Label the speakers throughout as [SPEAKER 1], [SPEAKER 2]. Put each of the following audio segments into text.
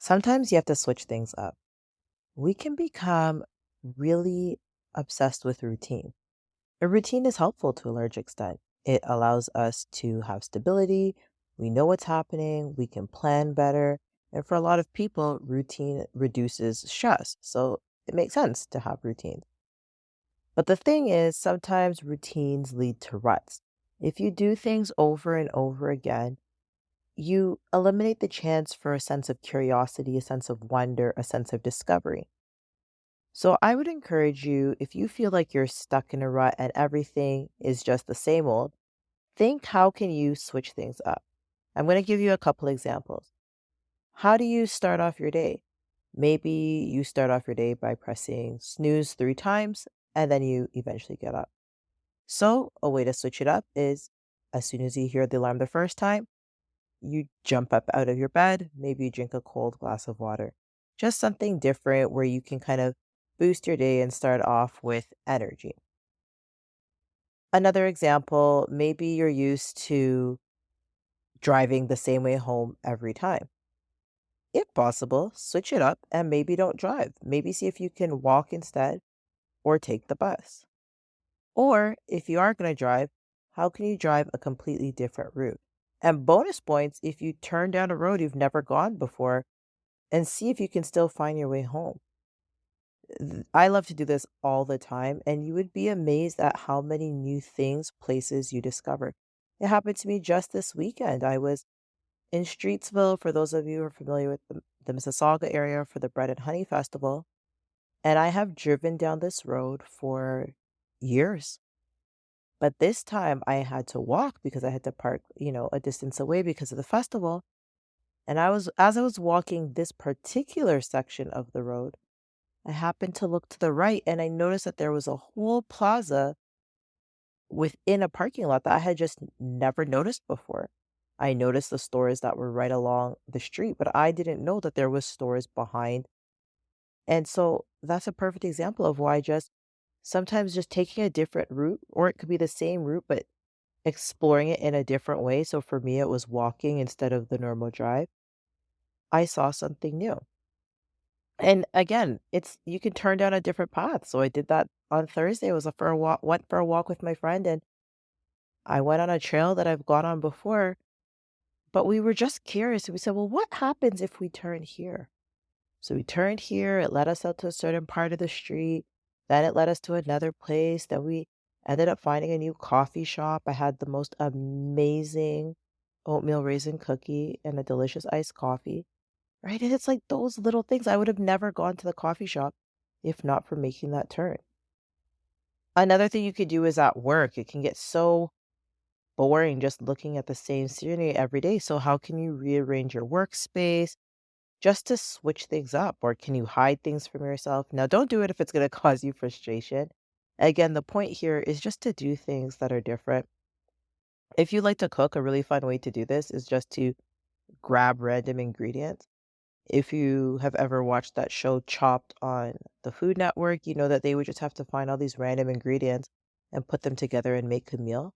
[SPEAKER 1] Sometimes you have to switch things up. We can become really obsessed with routine. A routine is helpful to a large extent. It allows us to have stability. We know what's happening. We can plan better. And for a lot of people, routine reduces stress. So it makes sense to have routines. But the thing is, sometimes routines lead to ruts. If you do things over and over again, you eliminate the chance for a sense of curiosity, a sense of wonder, a sense of discovery. So I would encourage you, if you feel like you're stuck in a rut and everything is just the same old, think how can you switch things up? I'm going to give you a couple examples. How do you start off your day? Maybe you start off your day by pressing snooze 3 times and then you eventually get up. So a way to switch it up is as soon as you hear the alarm the first time, you jump up out of your bed, maybe you drink a cold glass of water. Just something different where you can kind of boost your day and start off with energy. Another example, maybe you're used to driving the same way home every time. If possible, switch it up and maybe don't drive. Maybe see if you can walk instead or take the bus. Or if you are going to drive, how can you drive a completely different route? And bonus points if you turn down a road you've never gone before and see if you can still find your way home. I love to do this all the time, and you would be amazed at how many new things, places you discover. It happened to me just this weekend. I was in Streetsville, for those of you who are familiar with the Mississauga area for the Bread and Honey Festival, and I have driven down this road for years. But this time I had to walk because I had to park, a distance away because of the festival. And as I was walking this particular section of the road, I happened to look to the right and I noticed that there was a whole plaza within a parking lot that I had just never noticed before. I noticed the stores that were right along the street, but I didn't know that there was stores behind. And so that's a perfect example of why just sometimes just taking a different route, or it could be the same route, but exploring it in a different way. So for me, it was walking instead of the normal drive. I saw something new. And again, it's you can turn down a different path. So I did that on Thursday. It was a for a walk, went for a walk with my friend, and I went on a trail that I've gone on before, but we were just curious. We said, well, what happens if we turn here? So we turned here, it led us out to a certain part of the street, then it led us to another place, then we ended up finding a new coffee shop. I had the most amazing oatmeal raisin cookie and a delicious iced coffee. Right? And it's like those little things. I would have never gone to the coffee shop if not for making that turn. Another thing you could do is at work. It can get so boring just looking at the same scenery every day. So, how can you rearrange your workspace just to switch things up? Or can you hide things from yourself? Now, don't do it if it's going to cause you frustration. Again, the point here is just to do things that are different. If you like to cook, a really fun way to do this is just to grab random ingredients. If you have ever watched that show Chopped on the Food Network, you know that they would just have to find all these random ingredients and put them together and make a meal.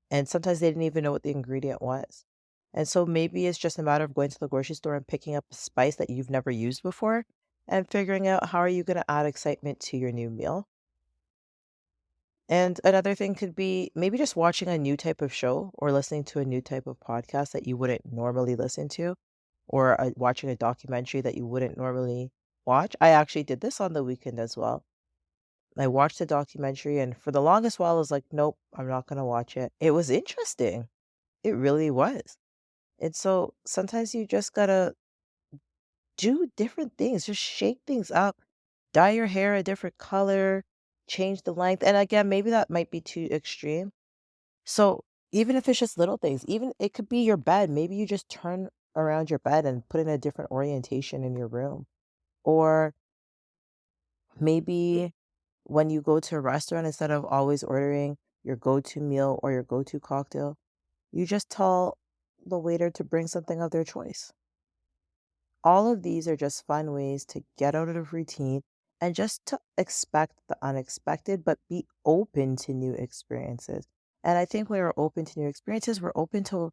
[SPEAKER 1] And sometimes they didn't even know what the ingredient was. And so maybe it's just a matter of going to the grocery store and picking up a spice that you've never used before and figuring out how are you going to add excitement to your new meal. And another thing could be maybe just watching a new type of show or listening to a new type of podcast that you wouldn't normally listen to, or watching a documentary that you wouldn't normally watch. I actually did this on the weekend as well. I watched a documentary, and for the longest while, I was like, nope, I'm not going to watch it. It was interesting. It really was. And so sometimes you just got to do different things, just shake things up, dye your hair a different color, change the length. And again, maybe that might be too extreme. So even if it's just little things, even it could be your bed. Maybe you just turn around your bed and put in a different orientation in your room. Or maybe when you go to a restaurant, instead of always ordering your go-to meal or your go-to cocktail, you just tell the waiter to bring something of their choice. All of these are just fun ways to get out of routine and just to expect the unexpected, but be open to new experiences. And I think when we're open to new experiences, we're open to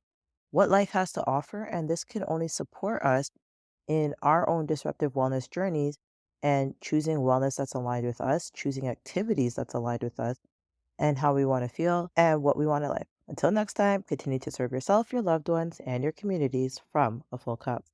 [SPEAKER 1] what life has to offer. And this can only support us in our own disruptive wellness journeys and choosing wellness that's aligned with us, choosing activities that's aligned with us, and how we want to feel and what we want in life. Until next time, continue to serve yourself, your loved ones, and your communities from a full cup.